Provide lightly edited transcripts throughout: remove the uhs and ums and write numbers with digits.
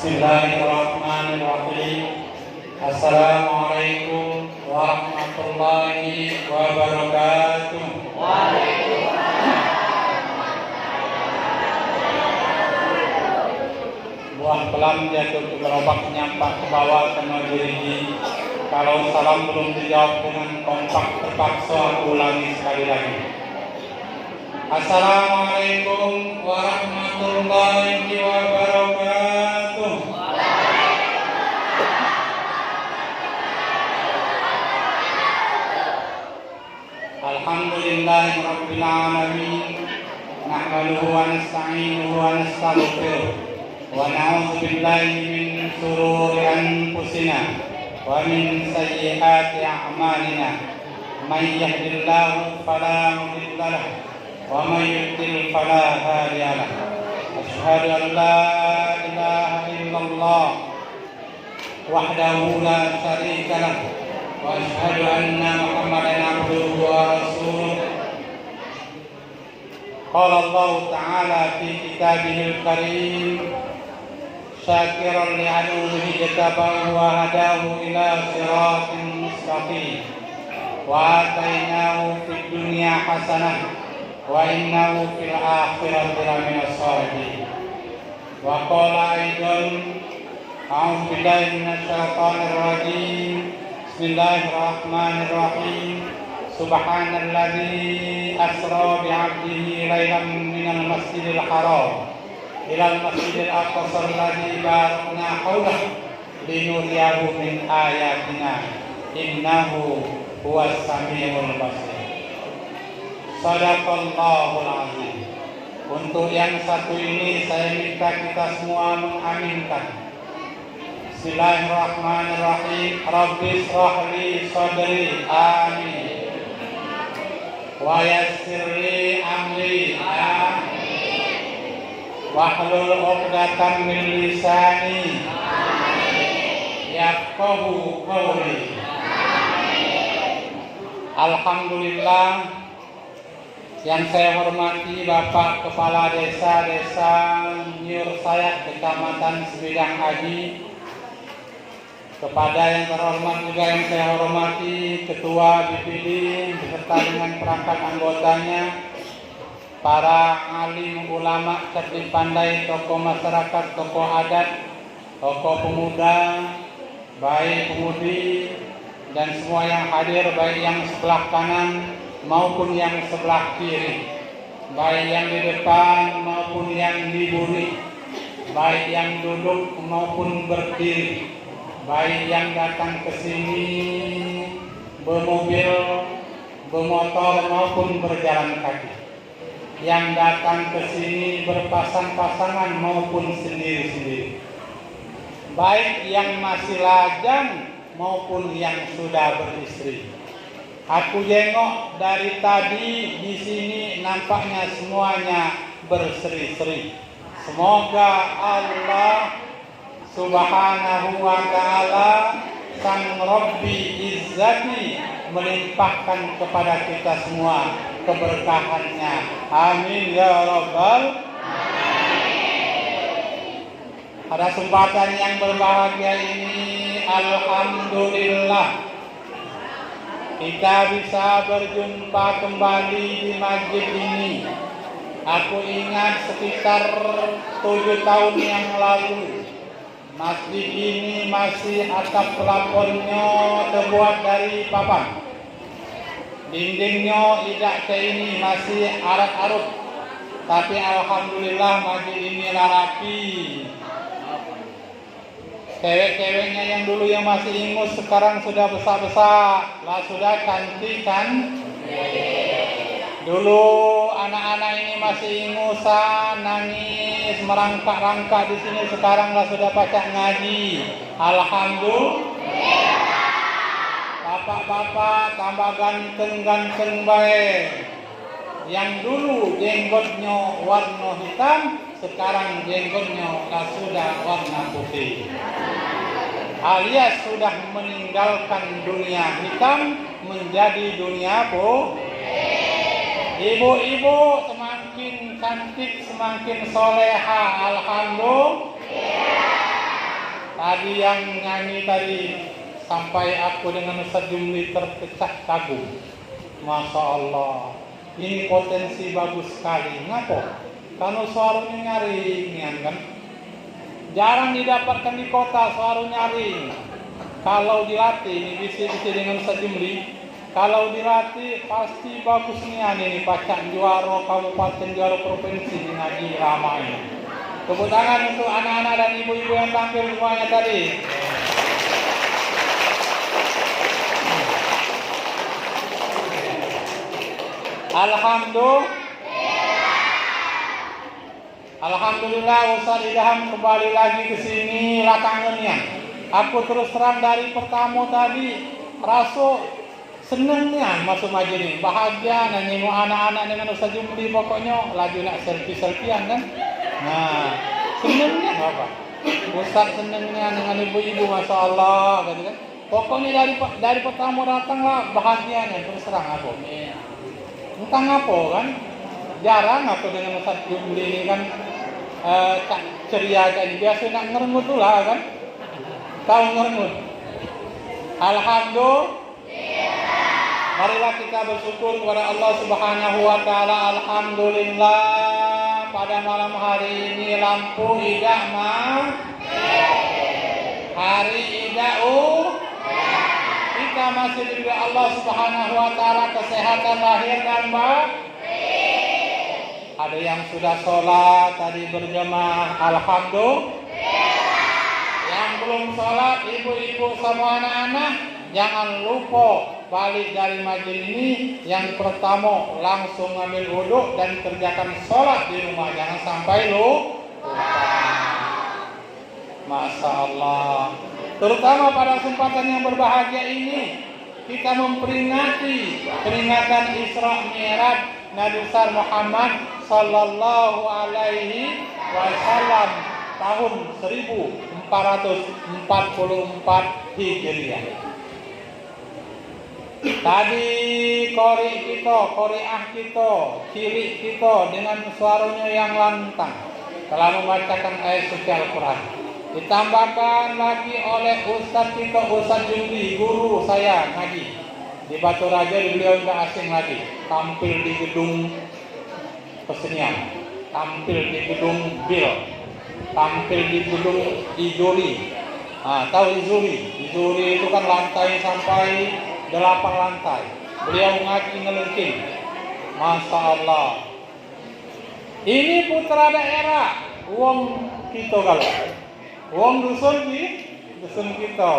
Bismillahirrahmanirrahim. Assalamualaikum warahmatullahi wabarakatuh. Buah pelan jatuh ke gerobak, nyampak ke bawah kena diri. Kalau salam belum dijawab dengan kompak, terpaksa aku ulangi sekali lagi. Assalamualaikum warahmatullahi wabarakatuh. Alhamdulillahi rabbil alamin. Nahmaduhu wa nasta'inuhu wa nastaghfiruh. Wa na'udzu billahi min shururi anfusina wa min sayyiati a'malina. May yahdihillahu fala mudilla lahu wa may yudlil fala hadiya lahu. Asyhadu an la ilaha illallah wahdahu la syarika lahu wa asyhadu anna Muhammadan abduhu wa rasuluh. Qala Allah ta'ala fi kitabihil karim syakiran li'anuhi jatabahu wa hadahu ila siratin mustaqim wa atainahu fid dunya hasanah wa innahu fil akhirati laminas sholihin. Wa qala aidan a'udzu billahi minasy syaithanir rajim. Bismillahirrahmanirrahim. Subhanalladzi asra bi'abdihi lailan minal masjidil haram ilal masjidil aqsa alladzi barakna haulahu linuriyahu min ayatina innahu huwas samiul basir. Shadaqallahul azim. Untuk yang satu ini saya minta kita semua mengaminkan. Bismillahirrahmanirrahim. Rabbi shrah li sadri. Amin. Wa yassir li amri. Amin. Wahlul 'uqdatam min lisani. Amin. Yafqahu qawli. Amin. Alhamdulillah, yang saya hormati Bapak Kepala Desa Nyur Sayak, Kecamatan Sebidang Haji. Kepada yang terhormat juga yang saya hormati Ketua BPD beserta dengan perangkat anggotanya, para alim ulama, cerdik pandai, tokoh masyarakat, tokoh adat, tokoh pemuda, baik pemudi, dan semua yang hadir, baik yang sebelah kanan maupun yang sebelah kiri, baik yang di depan maupun yang di buri, baik yang duduk maupun berdiri, baik yang datang ke sini bermobil, bermotor maupun berjalan kaki, yang datang ke sini berpasang-pasangan maupun sendiri-sendiri, baik yang masih lajang maupun yang sudah beristri. Aku jengok dari tadi di sini nampaknya semuanya berseri-seri. Semoga Allah Subhanahu wa ta'ala Sang Rabbi Izzati melimpahkan kepada kita semua keberkahannya. Amin ya Rabbal alamin. Pada kesempatan yang berbahagia ini, alhamdulillah kita bisa berjumpa kembali di masjid ini. Aku ingat sekitar 7 tahun yang lalu, masjid ini masih atap pelaponnya terbuat dari papan. Dindingnya tidak kayak ini, masih arut-arut. Tapi alhamdulillah masjid ini rapi. Cewek-ceweknya yang dulu yang masih ingus sekarang sudah besar-besar, lah sudah cantik kan? Dulu anak-anak ini masih ingusan, nangis, merangkak-rangkak di sini, sekarang lah sudah pacak ngaji. Alhamdulillah. Bapak-bapak tambah ganteng-ganteng baik. Yang dulu jenggotnya warna hitam, sekarang jenggotnya lah sudah warna putih. Alias sudah meninggalkan dunia hitam menjadi dunia putih. Ibu-ibu semakin cantik, semakin soleha. Alhamdulillah. Tadi yang nyanyi tadi sampai aku dengan Ustaz Jumli terpecah kagum. Masya Allah, ini potensi bagus sekali. Ngapa? Karena suaranya nyaring kan. Jarang didapatkan di kota suara nyaring. Kalau dilatih, ini bisa dengan Ustaz Jumli. Kalau dilatih pasti bagus ini pacak juara kabupaten, juara provinsi di ngaji Rama ini. Tepuk tangan untuk anak-anak dan ibu-ibu yang tampil semuanya tadi. Alhamdulillah Ustaz Idham kembali lagi ke sini latangannya. Aku terus terang dari pertama tadi rasa senengnya masuk majelis, bahagia dan nengok anak-anak dengan Ustaz Jumli, pokoknya lagi nak selfie-selfiean kan. Nah, senengnya apa? Ustaz senengnya dengan ibu-ibu, Masya Allah gitu kan. Pokoknya dari pertama datang lah bahagianya, terus terang aku. Entah apa kan, jarang aku dengan Ustaz Jumli ini kan ceria kayak biasa nak ngerengut tuh lah kan. Tahu ngerengut? Alhamdulillah. Marilah kita bersyukur kepada Allah Subhanahu wa taala. Alhamdulillah pada malam hari ini lampu tidak hari tidak kita masih diberi Allah Subhanahu wa taala kesehatan lahir dan batin. Ada yang sudah sholat tadi berjamaah, alhamdulillah. Yang belum sholat, ibu-ibu sama anak-anak, jangan lupa balik dari majelis ini yang pertama langsung ambil wudhu dan kerjakan sholat di rumah, jangan sampai lupa. Masya Allah. Terutama pada kesempatan yang berbahagia ini kita memperingati peringatan Isra Mi'raj Nabi besar Muhammad Sallallahu Alaihi Wasallam tahun 1444 Hijriah. Tadi qori'ah kita, kiri kita dengan suaranya yang lantang telah membacakan ayat suci Al-Quran. Ditambahkan lagi oleh Ustaz kita, Ustaz Jumli, guru saya ngaji di Batu Raja. Beliau tidak asing lagi, tampil di gedung kesenian, tampil di gedung BIL, tampil di gedung Izuri. Tahu Izuri? Izuri itu kan lantai sampai 8 lantai. Beliau ngaji ngelengking. Masya Allah. Ini putra daerah wong kita kalau wong dusun kita.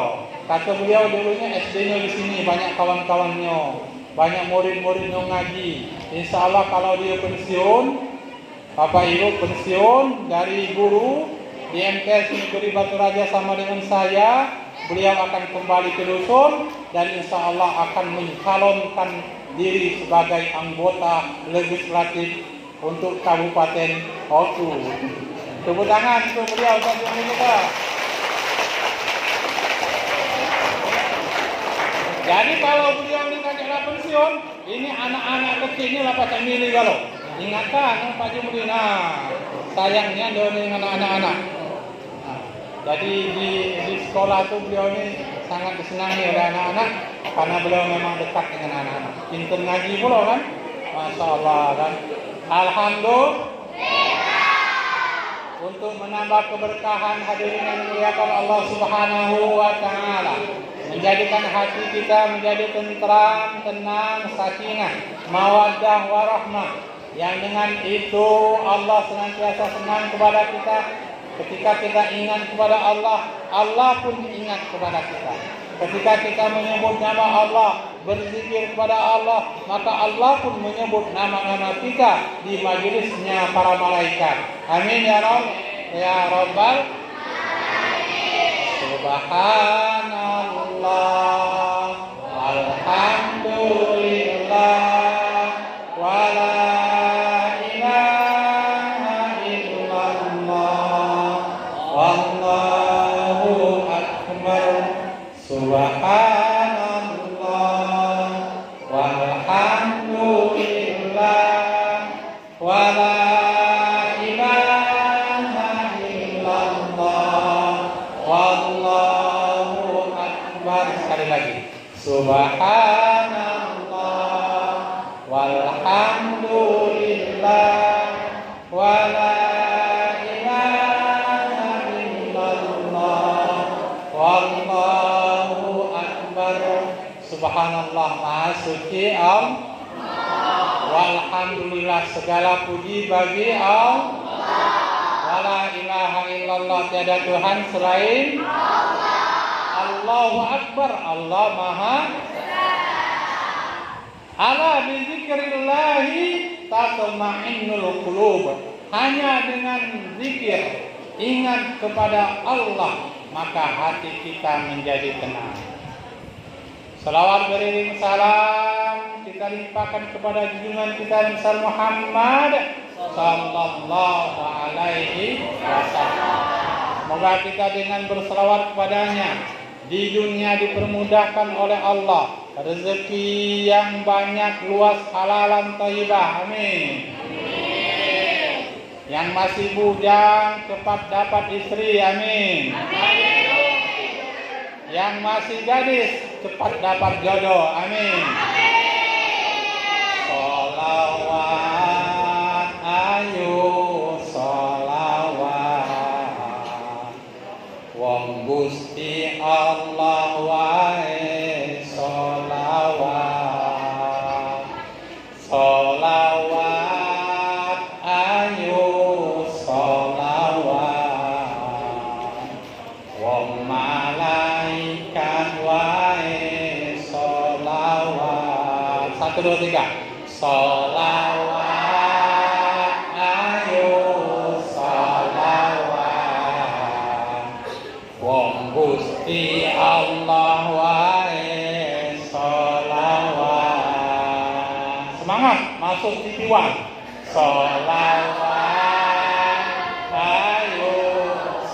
Kata beliau dulunya SD-nya di sini, banyak kawan-kawannya, banyak murid-muridnya ngaji. Insya Allah kalau dia pensiun, Bapak Ibu pensiun dari guru di MTS Negeri Batu Raja sama dengan saya, beliau akan kembali ke dusun dan insya Allah akan mencalonkan diri sebagai anggota legislatif untuk Kabupaten Oku. Tepuk tangan untuk beliau satu kita. Jadi kalau beliau ini ngajak pensiun, ini anak-anak kecil ini lah Pak milih kalau. Ingatkan Pak Jumli, sayangnya dia dengan anak-anak. Jadi di sekolah itu beliau ini sangat disenangi oleh anak-anak karena beliau memang dekat dengan anak-anak. Pintar ngaji pula kan, Masya Allah kan. Alhamdulillah. Untuk menambah keberkahan hadirin yang dimuliakan Allah Subhanahu wa taala, menjadikan hati kita menjadi tentram, tenang, sakinah, mawaddah warahmah. Yang dengan itu Allah senantiasa senang kepada kita. Ketika kita ingat kepada Allah, Allah pun ingat kepada kita. Ketika kita menyebut nama Allah, berzikir kepada Allah, maka Allah pun menyebut nama-nama kita di majelisnya para malaikat. Amin ya Rabb, ya Rabbal alamin. Subhanallah, alhamdulillah, wala ilaha illallah, wallahu akbar. Subhanallah, walhamdulillah, wala ilaha illallah, wallahu Subhanallah walhamdulillah wala ilaha illallah wallahu akbar. Subhanallah maha suci Allah, walhamdulillah segala puji bagi Allah, wala ilaha illallah tiada Tuhan selain Allah. Allahu akbar, Allah maha. Ala bizikrillahi tatma'innul qulub. Hanya dengan zikir, ingat kepada Allah, maka hati kita menjadi tenang. Salawat beriring salam kita limpahkan kepada junjungan kita Nabi Muhammad sallallahu alaihi wasallam. Semoga kita dengan berselawat kepadanya di dunia dipermudahkan oleh Allah, rezeki yang banyak, luas, halalan, thayyibah. Amin. Yang masih bujang cepat dapat istri. Amin. Yang masih gadis cepat dapat jodoh. Amin. Sholawat ayu sholawat wong Gusti Allah wae sholawat. Sholawat ayu sholawat wong malaikat wae sholawat. 1, 2, 3. Sholawat ayu sholawat wong Gusti Allah wae sholawat. Semangat masuk TV One. Sholawat ayu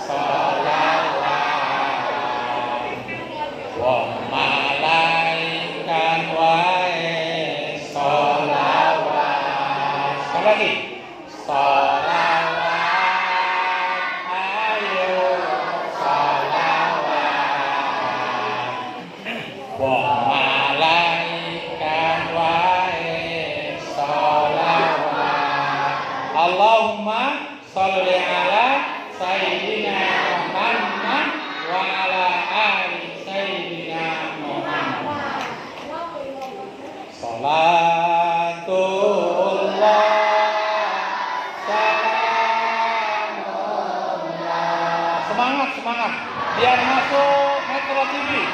sholawat wong malaikat wae sholawat. Sekali lagi. Sholawat ayu sholawat wong malaikat wae sholawat. Allahumma sholli ala sayyidina Muhammad wa ala ali sayyidina Muhammad. Salatullah salamullah. Semangat, semangat biar masuk Metro TV.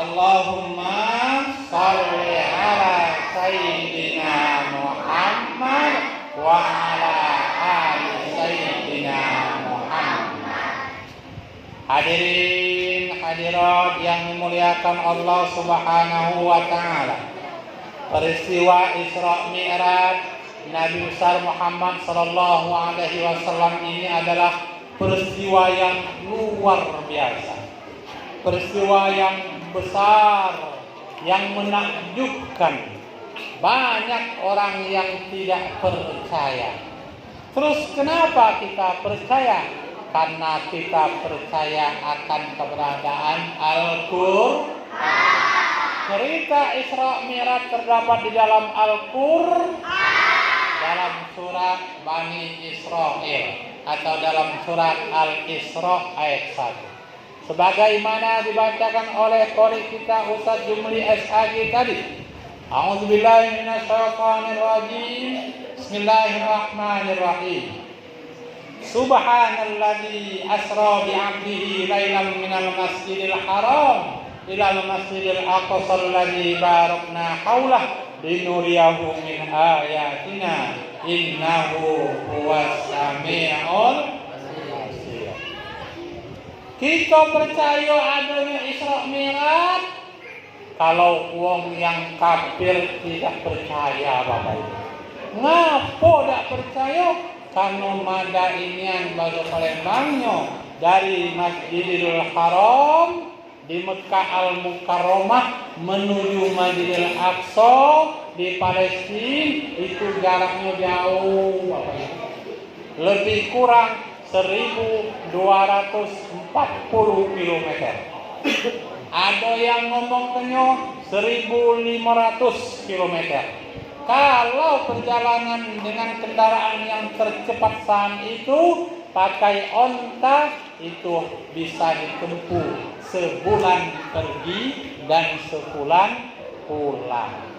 Allahumma sholli ala sayyidina Muhammad wa ala ali sayyidina Muhammad. Hadirin hadirat yang dimuliakan Allah Subhanahu wa taala. Peristiwa Isra Mi'raj Nabi besar Muhammad sallallahu alaihi wasallam ini adalah peristiwa yang luar biasa. Peristiwa yang besar, yang menakjubkan. Banyak orang yang tidak percaya. Terus kenapa kita percaya? Karena kita percaya akan keberadaan Al-Qur'an. Cerita Isra Mi'raj terdapat di dalam Al-Qur'an, dalam surat Bani Israil atau dalam surat Al-Isra ayat 1. Sebagaimana dibacakan oleh qori kita Ustaz Jumli SAG tadi, A'udzubillahi minasyaitonirrajim. Bismillahirrahmanirrahim. Subhanalladzi asra bi 'abdihi lailan minal masjidil haram ilal masjidil aqsa alladzi barakna haulah linuriyahu min ayatina innahu huwas samiul basir. Kita percaya adanya Isra Mi'raj. Kalau wong yang kafir tidak percaya Bapak Ibu. Ngapo tak percaya? Karena mada inian baru Palembangnya dari Masjidil Haram di Mekah Al-Mukarramah menuju Masjidil Aqsa di Palestina itu jaraknya jauh Bapak Ibu. Lebih kurang 1240 km. Ada yang ngomongnya 1500 km. Kalau perjalanan dengan kendaraan yang tercepat saat itu pakai onta itu bisa ditempuh sebulan pergi dan sebulan pulang.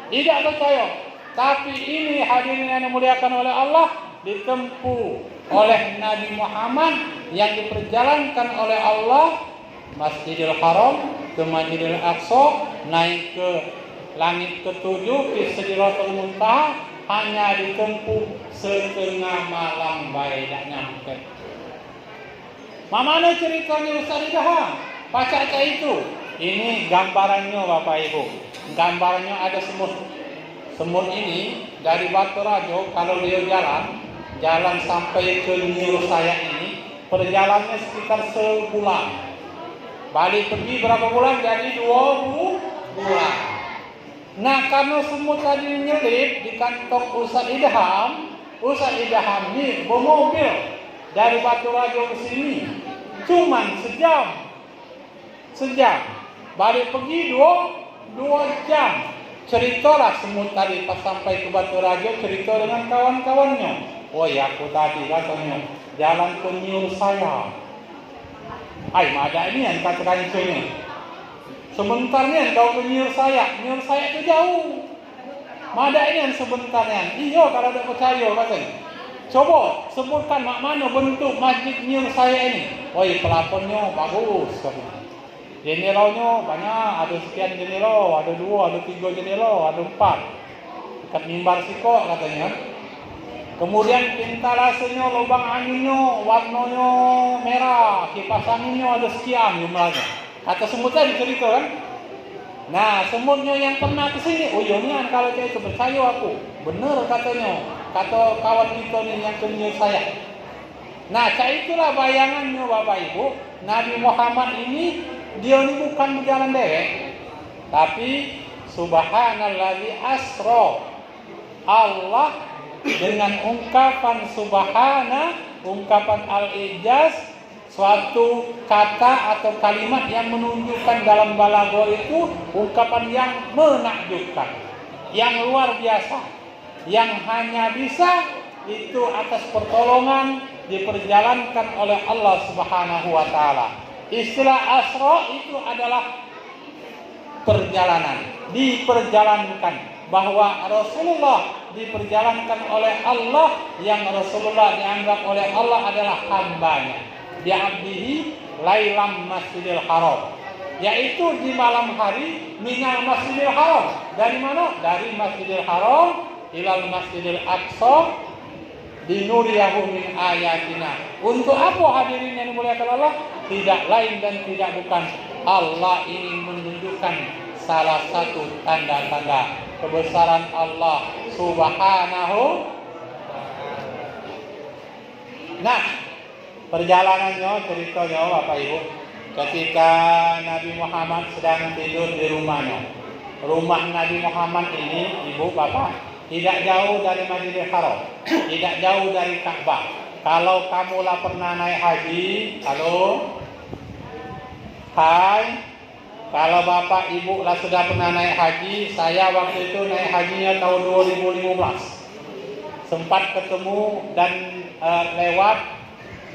Tidak percaya, tapi ini hadirin yang dimuliakan oleh Allah ditempuh oleh Nabi Muhammad yang diperjalankan oleh Allah Masjidil Haram ke Masjidil Aqsa, naik ke langit ketujuh ke Sidratul Muntaha hanya ditempuh setengah malam baik tak nyampe. Mana ceritanya Ustaz Idham? Pacar itu. Ini gambarannya Bapak Ibu. Gambarnya ada semut. Semut ini dari Batu Rajo kalau dia jalan sampai ke Nyuruh Saya ini perjalanannya sekitar sebulan. Balik pergi berapa bulan? Jadi 2 bulan. Nah, karena semut tadi nyelip di kantong Ustaz Idham ini bermobil dari Batu Rajo ke sini cuman sejam. Balik pergi 2 jam. Ceritalah semut tadi pas sampai ke Batu Rajo, cerita dengan kawan-kawannya. Oh ya, aku tadi katanya jalan ke Nyuruh Saya. Ada ini yang katakan ini. Sebentarnya kau ke Nyuruh Saya itu jauh. Mada ini yang sebentarnya. Iya kalau tidak percaya katanya. Coba sebutkan mana bentuk masjid Nyuruh Saya ini. Pelakonnya bagus. Jendelanya banyak, ada sekian jendela, ada 2, ada 3 jendela, ada 4. Dekat mimbar siko katanya. Kemudian pintalasenya, lubang anginnya, warnanya merah, kipas anginnya ada sekian jumlahnya. Kata semutnya diceritakan. Nah, semutnya yang pernah ke sini, iya kalau saya itu percaya aku. Benar katanya. Kata kawan kita nih yang ke Nyuruh Saya. Nah, itulah bayangannya Bapak Ibu. Nabi Muhammad ini dia ini bukan berjalan dewek, tapi subhanalladzi asra. Allah dengan ungkapan subhana, ungkapan al-ijaz, suatu kata atau kalimat yang menunjukkan dalam balaghah itu ungkapan yang menakjubkan, yang luar biasa, yang hanya bisa itu atas pertolongan diperjalankan oleh Allah Subhanahu wa taala. Istilah asra itu adalah perjalanan, diperjalankan, bahwa Rasulullah diperjalankan oleh Allah, yang Rasulullah dianggap oleh Allah adalah hambanya. Bi'abdihi lailam masjidil haram, yaitu di malam hari minal masjidil haram. Dari mana? Dari Masjidil Haram ilal Masjidil Aqsa dinuriyahu min ayatina. Untuk apa hadirin yang dimuliakan Allah? Tidak lain dan tidak bukan, Allah ingin menunjukkan salah satu tanda-tanda kebesaran Allah Subhanahu. Nah, perjalanannya, ceritanya Bapak Ibu, ketika Nabi Muhammad sedang tidur di rumahnya. Rumah Nabi Muhammad ini, Ibu Bapak, tidak jauh dari Masjidil Haram, tidak jauh dari Ka'bah. Kalau kamulah pernah naik haji, hai, kalau Bapak Ibu lah sudah pernah naik haji, saya waktu itu naik hajinya tahun 2015. Sempat ketemu dan lewat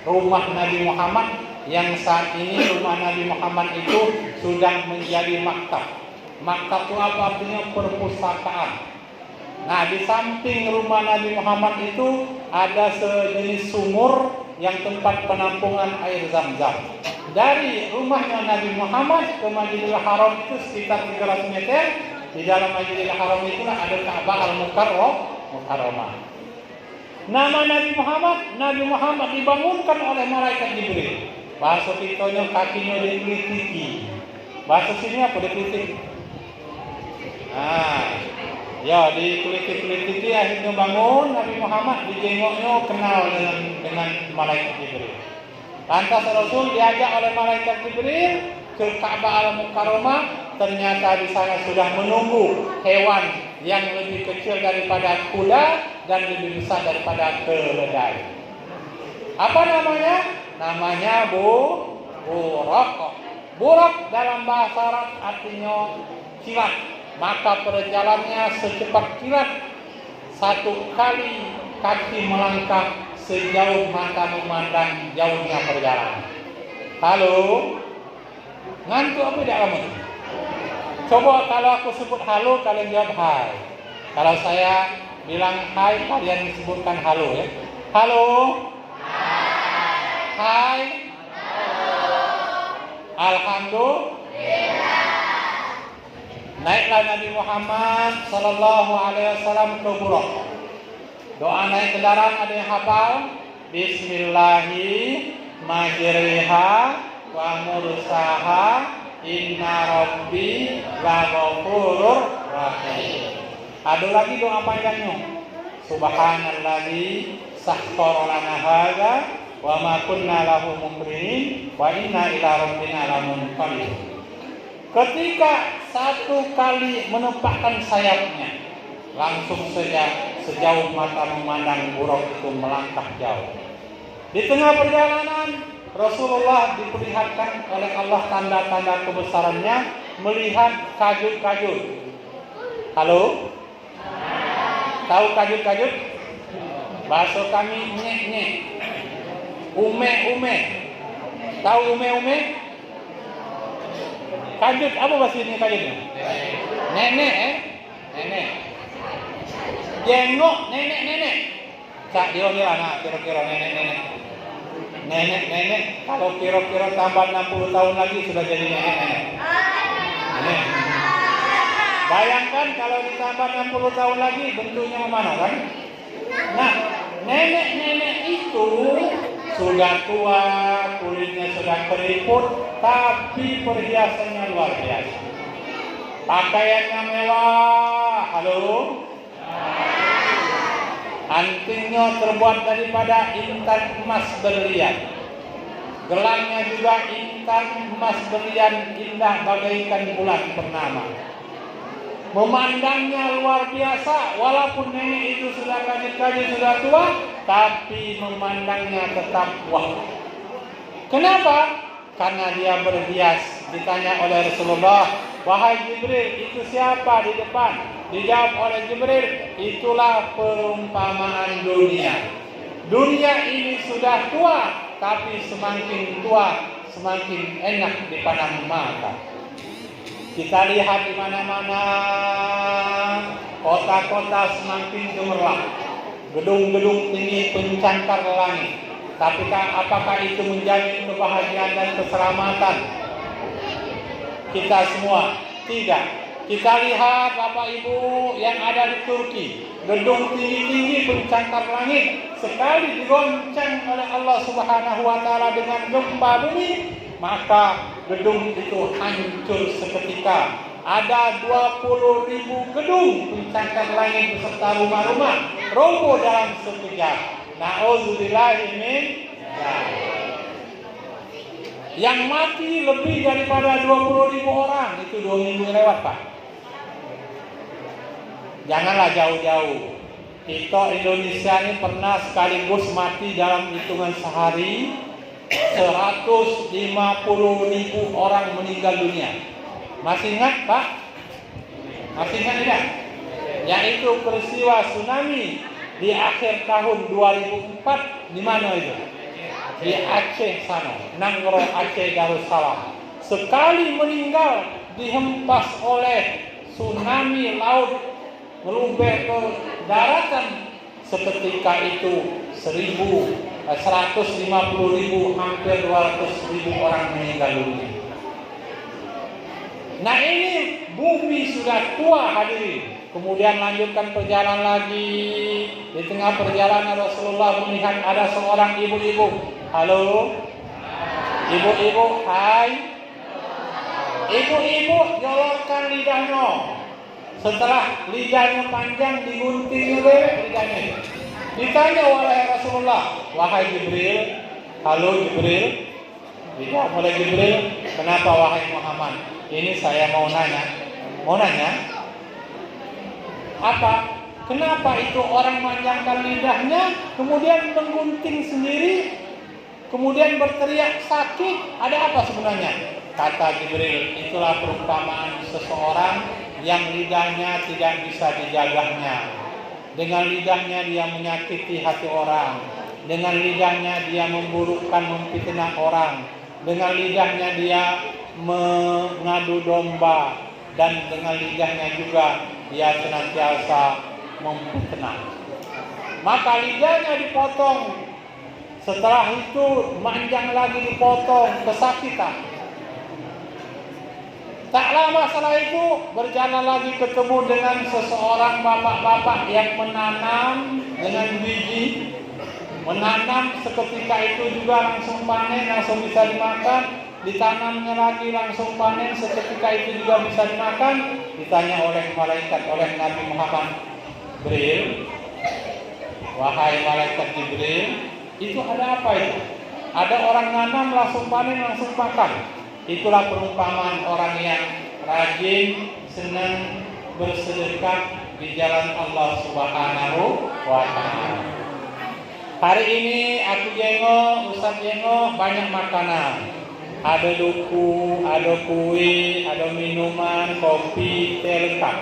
rumah Nabi Muhammad, yang saat ini rumah Nabi Muhammad itu sudah menjadi maktab. Maktab itu apa artinya? Perpustakaan. Nah, di samping rumah Nabi Muhammad itu ada sejenis sumur yang tempat penampungan air Zam-Zam. Dari rumahnya Nabi Muhammad ke Masjidil Haram itu sekitar 300 meter. Di dalam Masjidil Haram itulah ada Ka'bah Al-Mukarramah. Nama Nabi Muhammad dibangunkan oleh malaikat Jibril. Bahasa kitanya kakinya dikelitiki. Bahasa sini apa dikelitiki? Ya dikelitiki akhirnya bangun Nabi Muhammad, dijengoknya kenal dengan malaikat Jibril. Lantas Rasul diajak oleh malaikat Jibril ke Ka'bah Al-Mukarramah. Ternyata di sana sudah menunggu hewan yang lebih kecil daripada kuda dan lebih besar daripada keledai. Apa namanya? Namanya Burak. Burak dalam bahasa Arab artinya kilat. Maka perjalanannya secepat kilat. Satu kali kaki melangkah sejauh mata memandang jauhnya perjalanan. Halo? Ngantuk apa tidak kamu? Coba kalau aku sebut halo, kalian jawab hai. Kalau saya bilang hai, kalian sebutkan halo ya. Halo? Hai? Alhamdulillah. Naiklah Nabi Muhammad sallallahu alaihi wasallam ke Burak. Doa naik kendaraan ada yang hafal? Bismillahi majriha wa mursaha inna rabbi laghafurur rahim. Ada lagi doa panjangnya. Subhanalladzi sakhkhara lana hadza wa ma kunna lahu muqrinin wa inna ila rabbina lamunqalibun. Ketika satu kali menempahkan sayapnya, langsung saja sejauh mata memandang Burak itu melangkah jauh. Di tengah perjalanan Rasulullah diperlihatkan oleh Allah tanda-tanda kebesarannya, melihat kajut-kajut. Halo? Tahu kajut-kajut? Bahasa kami nyek-nyek. Ume-ume. Tahu ume-ume? Kajut, apa bahasa ini kajutnya? Nenek, nenek. Jengok nenek-nenek. Cak dia lah, nah kira-kira nenek-nenek. Nenek, kalau kira-kira tambah 60 tahun lagi sudah jadi nenek. Bayangkan kalau ditambah 60 tahun lagi bentuknya mana kan? Nah, nenek-nenek itu sudah tua, kulitnya sudah keriput, tapi perhiasannya luar biasa. Pakaiannya mewah, halo? Antingnya terbuat daripada intan emas berlian. Gelangnya juga intan emas berlian indah bagaikan bulan purnama. Memandangnya luar biasa, walaupun nenek itu sudah kajut-kajut, sudah tua, tapi memandangnya tetap wah. Kenapa? Karena dia berhias. Ditanya oleh Rasulullah, wahai Jibril, itu siapa di depan? Dijawab oleh Jibril, itulah perumpamaan dunia. Dunia ini sudah tua, tapi semakin tua, semakin enak dipandang mata. Kita lihat di mana-mana, kota-kota semakin gemerlap, gedung-gedung tinggi pencakar langit. Tapi apakah itu menjamin kebahagiaan dan keselamatan kita semua? Tidak. Kita lihat Bapak Ibu yang ada di Turki, gedung tinggi-tinggi pencakar langit, sekali digoncang oleh Allah Subhanahu wa taala dengan gempa bumi, maka gedung itu hancur seketika. Ada 20.000 gedung pencakar langit beserta rumah-rumah roboh dalam sekejap. Na'udzubillahi min dzalik. Yang mati lebih daripada 20.000 orang, itu 2 minggu lewat Pak. Janganlah jauh-jauh. Kita Indonesia ini pernah sekaligus mati dalam hitungan sehari 150.000 orang meninggal dunia. Masih ingat Pak? Masih ingat tidak? Yaitu peristiwa tsunami di akhir tahun 2004. Di mana itu? Di Aceh sana, Nanggro Aceh Darussalam. Sekali meninggal dihempas oleh tsunami laut meluber ke daratan, seketika itu 150.000 hampir 200.000 orang meninggal dunia. Nah ini bumi sudah tua hadirin. Kemudian lanjutkan perjalanan lagi. Di tengah perjalanan Rasulullah melihat ada seorang ibu-ibu. Halo? Ibu-ibu, hai. Ibu-ibu jolorkan lidahnya. Setelah lidahnya panjang digunting lidahnya. Ditanya oleh Rasulullah, wahai Jibril, halo Jibril. Dijawab oleh Jibril, kenapa wahai Muhammad? Ini saya mau nanya. Apa? Kenapa itu orang memanjangkan lidahnya, kemudian menggunting sendiri, kemudian berteriak sakit? Ada apa sebenarnya? Kata Jibril, itulah perumpamaan seseorang yang lidahnya tidak bisa dijaganya. Dengan lidahnya dia menyakiti hati orang. Dengan lidahnya dia memburukkan, memfitnah orang. Dengan lidahnya dia mengadu domba. Dan dengan lidahnya juga dia senantiasa memfitnah. Maka lidahnya dipotong. Setelah itu manjang lagi dipotong, kesakitan. Tak lama setelah itu berjalan lagi ketemu dengan seseorang bapak-bapak yang menanam dengan biji. Menanam seketika itu juga langsung panen, langsung bisa dimakan. Ditanamnya lagi langsung panen, seketika itu juga bisa dimakan. Ditanya oleh malaikat, oleh Nabi Muhammad, Jibril, wahai malaikat Jibril, itu ada apa itu? Ada orang nanam langsung panen, langsung makan. Itulah perumpamaan orang yang rajin, senang bersedekah di jalan Allah Subhanahu wa Ta'ala. Hari ini aku jengok, Ustaz jengok banyak makanan. Ada duku, ada kue, ada minuman, kopi, teh lengkap.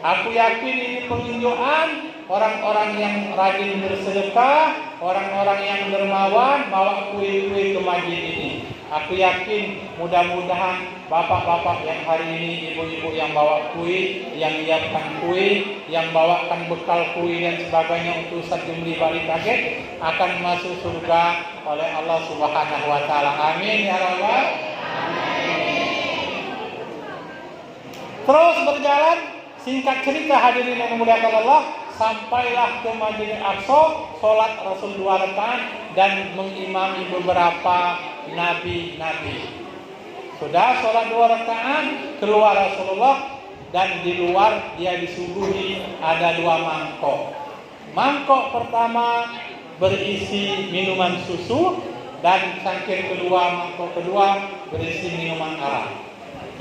Aku yakin ini penunjukan orang-orang yang rajin bersedekah, orang-orang yang dermawan bawa kue-kue ke masjid ini. Aku yakin mudah-mudahan bapak-bapak yang hari ini, ibu-ibu yang bawa kue, yang menyiapkan kue, yang bawakan bekal kue dan sebagainya untuk Ustaz Jumli balik kaget akan masuk surga oleh Allah Subhanahu wa Ta'ala. Amin ya rabbal. Terus berjalan, singkat cerita hadirin yang dimuliakan Allah, sampailah ke Masjidil Aqsa, sholat Rasul 2 rakaat dan mengimami beberapa nabi-nabi. Sudah sholat 2 rakaat, keluar Rasulullah dan di luar dia disuguhi ada 2 mangkok. Mangkok pertama berisi minuman susu dan cangkir kedua, mangkok kedua berisi minuman arak.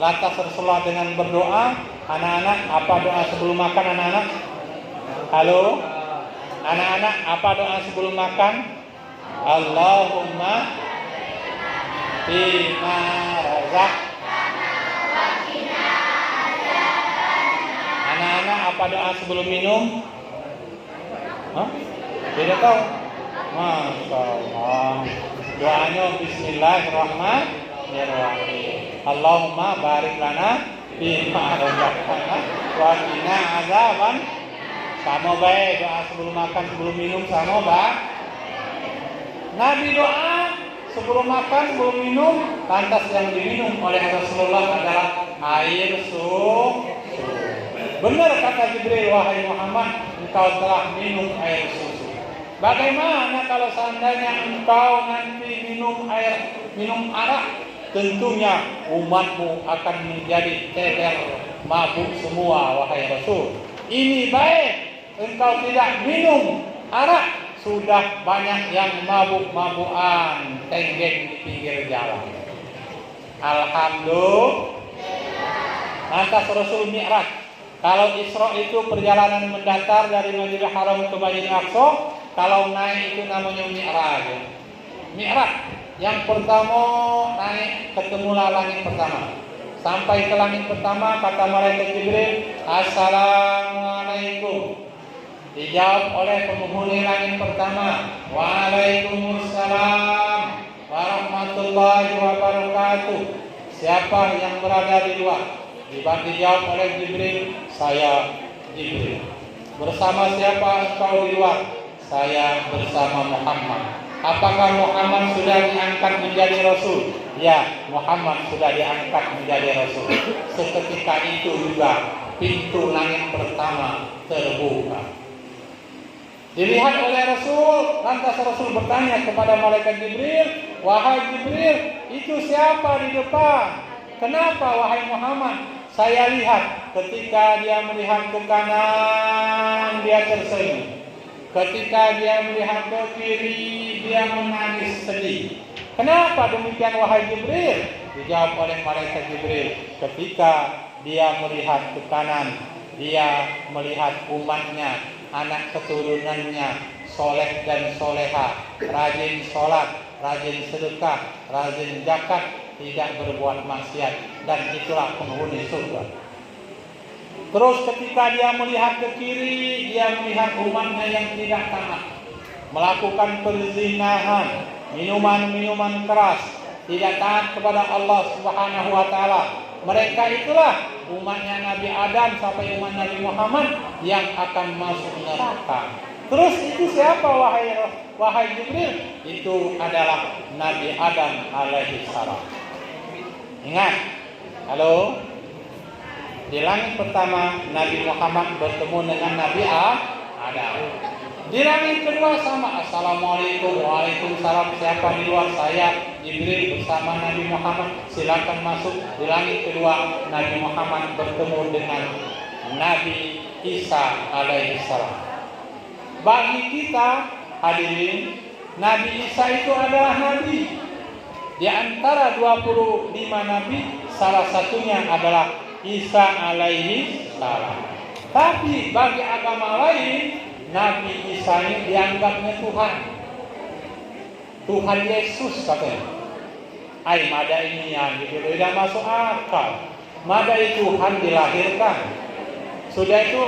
Lantas Rasulullah dengan berdoa, anak-anak apa doa sebelum makan anak-anak? Halo? Anak-anak apa doa sebelum makan? Allahumma bima razaq. Anak-anak apa doa sebelum minum? Hah? Tidak tahu? Masya Allah. Doanya Bismillahirrahmanirrahim. Allahumma barik lana bima razaqtana wa qina azaban. Sama baik doa sebelum makan, sebelum minum sama baik. Nabi doa sebelum makan, sebelum minum, lantas yang diminum oleh Rasulullah adalah air susu. Benar kata Jibril, wahai Muhammad, engkau telah minum air susu. Bagaimana kalau seandainya engkau nanti minum arak? Tentunya umatmu akan menjadi teler mabuk semua, wahai Rasul. Ini baik, engkau tidak minum arak, sudah banyak yang mabuk-mabukan, tenggeng di pinggir jalan. Alhamdulillah. Lantas Rasul Mi'raj. Kalau Isra itu perjalanan mendatar dari Masjidil Haram ke Masjidil Aqsa, kalau naik itu namanya Mi'raj. Mi'raj yang pertama naik ketemulah langit pertama. Sampai ke langit pertama kata malaikat Jibril, Assalamualaikum. Dijawab oleh penghuni langit pertama, Waalaikumsalam warahmatullahi wabarakatuh. Siapa yang berada di luar? Dijawab oleh Jibril, saya Jibril. Bersama siapa engkau di luar? Saya bersama Muhammad. Apakah Muhammad sudah diangkat menjadi Rasul? Ya, Muhammad sudah diangkat menjadi Rasul. Seketika itu juga pintu langit pertama terbuka. Dilihat oleh Rasul, lantas Rasul bertanya kepada malaikat Jibril, wahai Jibril, itu siapa di depan? Kenapa wahai Muhammad? Saya lihat ketika dia melihat ke kanan, dia tersenyum. Ketika dia melihat ke kiri, dia menangis sedih. Kenapa demikian wahai Jibril? Dijawab oleh malaikat Jibril, ketika dia melihat ke kanan, dia melihat umatnya, anak keturunannya, soleh dan soleha, rajin sholat, rajin sedekah, rajin zakat, tidak berbuat maksiat, dan itulah penghuni surga. Terus ketika dia melihat ke kiri, dia melihat umatnya yang tidak taat, melakukan perzinahan, minuman keras, tidak taat kepada Allah Subhanahu wa taala. Mereka itulah umatnya Nabi Adam sampai umat Nabi Muhammad yang akan masuk neraka. Terus itu siapa wahai Jibril? Itu adalah Nabi Adam alaihi salam. Ingat, halo. Di langit pertama Nabi Muhammad bertemu dengan Nabi Adam. Di langit kedua sama, assalamualaikum, waalaikumsalam. Siapa di luar? Saya Jibril bersama Nabi Muhammad. Silakan masuk. Di langit kedua Nabi Muhammad bertemu dengan Nabi Isa alaihi salam. Bagi kita hadirin, Nabi Isa itu adalah nabi. Di antara 25 nabi, salah satunya adalah Isa alaihi salam. Tapi bagi agama lain, Nabi Isa ini dianggapnya Tuhan. Tuhan Yesus katanya. Mada ini yang gitu, tidak masuk akal. Mada Tuhan dilahirkan. Sudah itu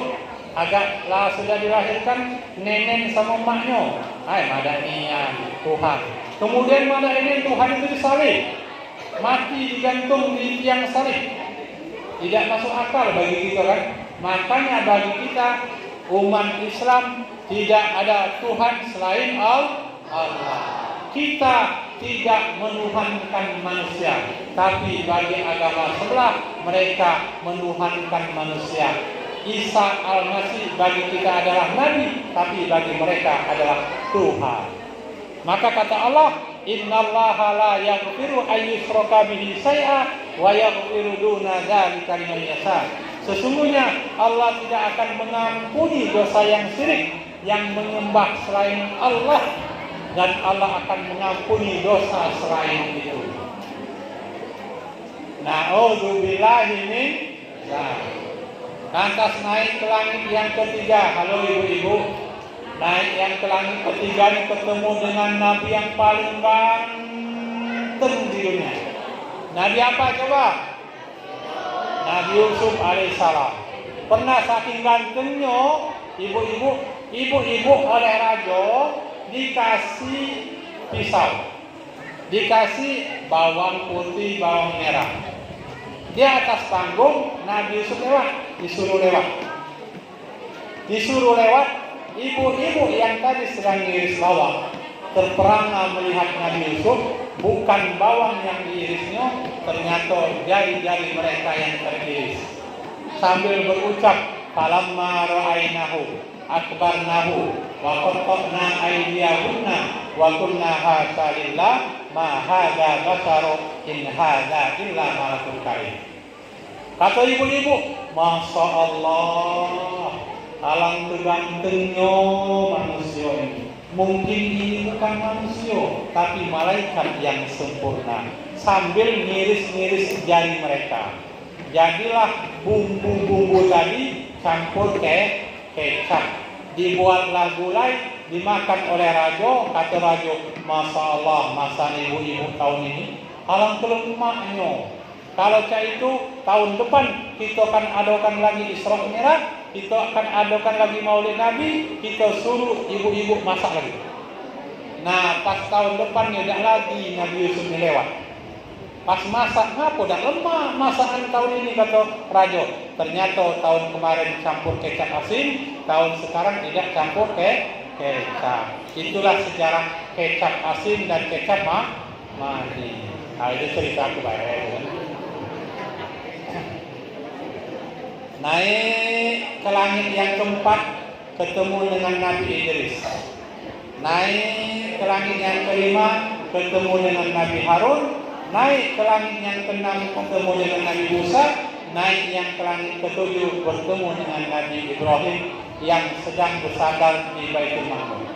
sudah dilahirkan nenek sama emaknya. Mada ini yang Tuhan. Kemudian mada ini Tuhan itu disalib, mati digantung di tiang salib. Tidak masuk akal bagi kita kan. Makanya bagi kita umat Islam tidak ada Tuhan selain Allah. Kita tidak menuhankan manusia, tapi bagi agama sebelah mereka menuhankan manusia. Isa al-Masih bagi kita adalah nabi, tapi bagi mereka adalah Tuhan. Maka kata Allah, innallaha la yaghfiru ayyushraka bihi syai'a wa yaghfiru duna dzalika liman yasha. Sesungguhnya Allah tidak akan mengampuni dosa yang syirik, yang menyembah selain Allah, dan Allah akan mengampuni dosa selain itu. Na'udzubillahi min dzalik. Lantas naik ke langit yang ketiga. Halo ibu-ibu. Naik yang ke langit ketiga ini ketemu dengan Nabi yang paling ganteng di dunia. Nabi apa coba? Nabi Yusuf alaihissalam. Pernah saking gantengnya, ibu-ibu oleh raja dikasih pisau, dikasih bawang putih, bawang merah. Di atas panggung Nabi Yusuf disuruh lewat. Ibu-ibu yang tadi sedang iris bawang terperangah melihat Nabi Yusuf, bukan bawang yang diirisnya, ternyata jari-jari mereka yang teriris. Sambil berucap, falamma ra'ainahu akbarnahu wa qatta'na aydiyahunna wa kunna hasha lillah ma hadza basaru in hadza illa malakun karim. Kata ibu-ibu, Masya Allah, alang gantengnya manusia ini. Mungkin ini bukan manusia, tapi malaikat yang sempurna. Sambil ngiris-ngiris jari mereka, jadilah bumbu-bumbu tadi campur kecap. Dibuatlah gulai, dimakan oleh raja. Kata raja, Masya Allah, masa ibu-ibu tahun ini alang kelemahnya. Kalau itu tahun depan kita akan adakan lagi Isra Mi'raj, kita akan adakan lagi Maulid Nabi, kita suruh ibu-ibu masak lagi. Nah, pas tahun depan tidak lagi Nabi Yusuf lewat. Pas masak, ngapa dah lemah masakan tahun ini, kata Rajo. Ternyata tahun kemarin campur kecap asin, tahun sekarang tidak campur kecap. Itulah sejarah kecap asin dan kecap mandi. Nah, itu cerita aku baik. Naik ke langit yang keempat, ketemu dengan Nabi Idris. Naik ke langit yang kelima, ketemu dengan Nabi Harun. Naik ke langit yang keenam, ketemu dengan Nabi Musa. Naik yang ke langit ketujuh, bertemu dengan Nabi Ibrahim yang sedang bersandar di Baitul Maqdis.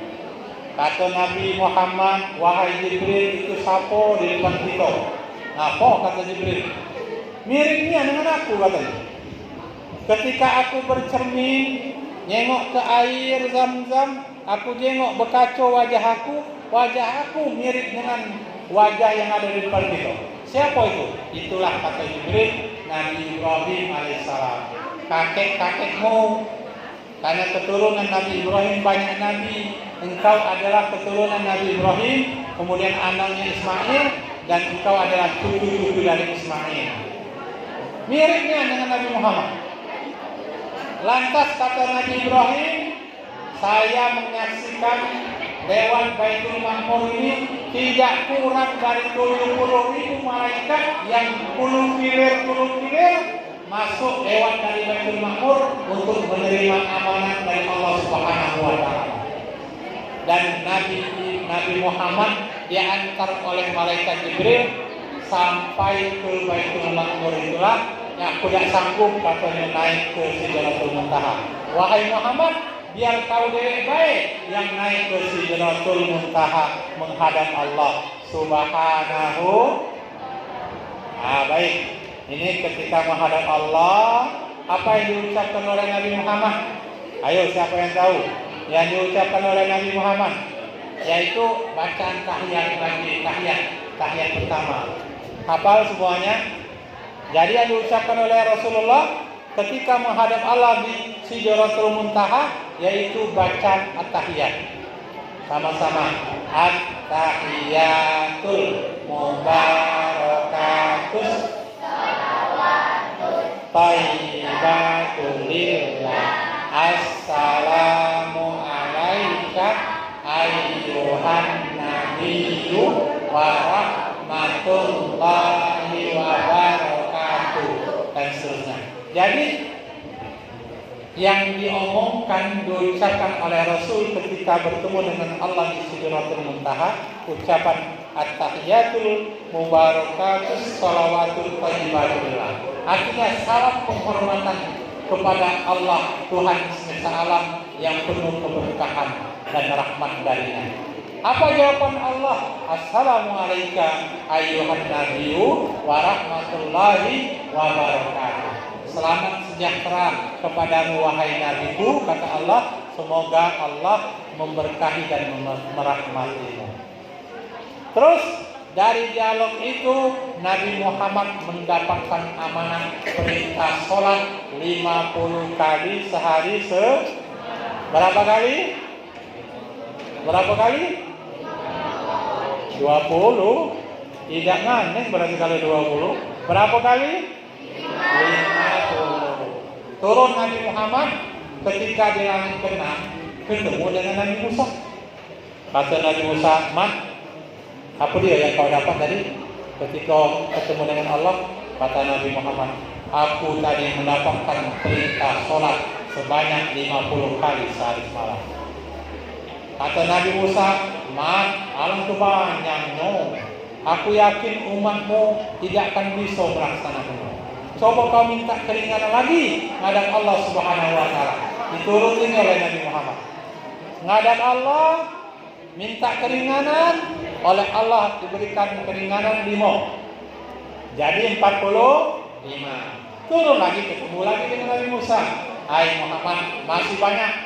Kata Nabi Muhammad, wahai Jibril, itu siapa di depan kita? Apa kata Jibril? Miripnya dengan aku, katanya. Ketika aku bercermin, nyengok ke air Zam-Zam, aku jengok berkaca wajah aku mirip dengan wajah yang ada di depan kita. Siapa itu? Itulah kata Jibril, Nabi Ibrahim alaihissalam. Kakek-kakekmu, karena keturunan Nabi Ibrahim banyak nabi. Engkau adalah keturunan Nabi Ibrahim, kemudian anaknya Ismail, dan engkau adalah cucu-cucu dari Ismail. Miripnya dengan Nabi Muhammad. Lantas kata Nabi Ibrahim, saya menyaksikan Dewan Baitul Maqmur ini tidak kurang dari 70.000 malaikat yang puluh kilir masuk Dewan dari Baitul Maqmur untuk menerima amanat dari Allah Subhanahu wa taala. Dan Nabi Muhammad diantar oleh malaikat Jibril sampai ke Baitul Maqmur itulah yang aku tidak sanggup katanya naik ke Sidratul Muntaha. Wahai Muhammad, biar kau dewek baik yang naik ke Sidratul Muntaha menghadap Allah Subhanahu. Baik. Ini ketika menghadap Allah, apa yang diucapkan oleh Nabi Muhammad? Ayo, siapa yang tahu? Yang diucapkan oleh Nabi Muhammad yaitu bacaan tahiyat pertama. Hafal semuanya? Jadi yang diucapkan oleh Rasulullah ketika menghadap Allah di Sidratul Muntaha yaitu bacaan at-tahiyat. Sama-sama. At-tahiyatul mubarakatus thayyibatul lillah. Assalamu alaika ayyuhan nabiyyu wa rahmatullahi wa barakatuh, dan seterusnya. Jadi yang diomongkan, diucapkan oleh Rasul ketika bertemu dengan Allah di Sidratul Muntaha, ucapan at-tahiyatul mubarakatus shalawatul thayyibatul. Artinya salam penghormatan kepada Allah Tuhan semesta alam yang penuh keberkahan dan rahmat darinya. Apa jawaban Allah? Assalamualaikum ayyuhan nabiyyu wa rahmatullahi wa barakatuh. Selamat sejahtera kepadamu wahai nabiku, kata Allah, semoga Allah memberkahi dan merahmatimu. Terus dari dialog itu Nabi Muhammad mendapatkan amanah perintah sholat 50 kali sehari berapa kali? Berapa kali? 20. Tidak nganeng berarti kali 20. Berapa kali? 50. Turun Nabi Muhammad ketika di langit ke-6 ketemu dengan Nabi Musa. Kata Nabi Musa, "Man, apa dia yang kau dapat tadi ketika ketemu dengan Allah?" Kata Nabi Muhammad, "Aku tadi mendapatkan perintah sholat sebanyak 50 kali sehari semalam." Kata Nabi Musa, "Man, alangkah banyaknya. Aku yakin umatmu tidak akan bisa melaksanakannya. Coba kau minta keringanan lagi ngadap Allah Subhanahu wa taala." Diturutin oleh Nabi Muhammad. Ngadap Allah, minta keringanan, oleh Allah diberikan keringanan 5. Jadi 45. Turun lagi, ketemu lagi dengan Nabi Musa. "Hai Muhammad, masih banyak.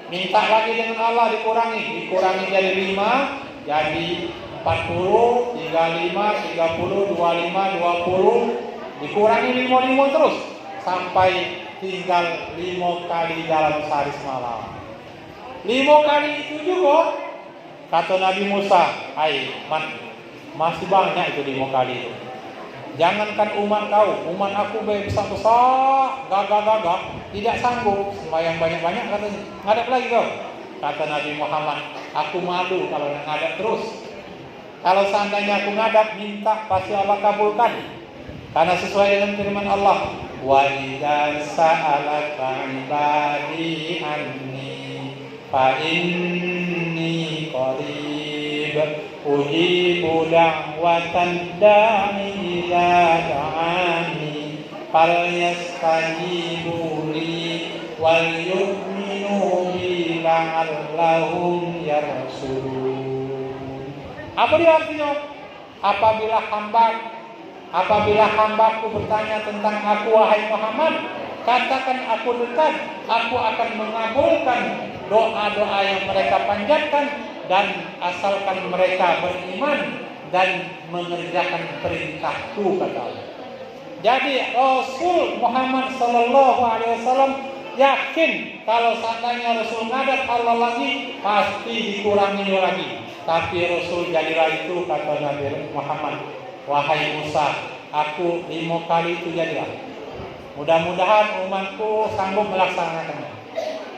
Minta lagi dengan Allah, dikurangi jadi 5, jadi 40, 35, 30, 25, 20, dikurangi 5 terus sampai tinggal 5 kali dalam sehari semalam. 5 kali itu juga kata Nabi Musa, "Hai Man, masih banyak itu 5 kali itu." Jangankan umat kau, umat aku besar-besar, gagah-gagah, tidak sanggup sembahyang banyak-banyak katanya. Ngadap lagi kau. Kata Nabi Muhammad, aku malu kalau ngadap terus. Kalau seandainya aku ngadap, minta pasti Allah kabulkan. Karena sesuai dengan firman Allah, wa idza sa'alaka 'ibadi anni fa inni qarib ujibu da'watan da'i idza da'ani falyastajibu li wal yu'minu bi la'allahum yarshudun. Apa dia artinya? Apabila hambaku bertanya tentang aku, wahai Muhammad, katakan aku dekat, aku akan mengabulkan doa-doa yang mereka panjatkan, dan asalkan mereka beriman dan mengerjakan perintahku, kata Allah. Jadi Rasul Muhammad Sallallahu Alaihi Wasallam yakin kalau seandainya Rasul ngadap Allah lagi, pasti dikurangi lagi. Tapi Rasul jadilah itu, kata Nabi Muhammad, wahai Musa, aku 5 kali itu jadilah. Mudah-mudahan umatku sanggup melaksanakannya.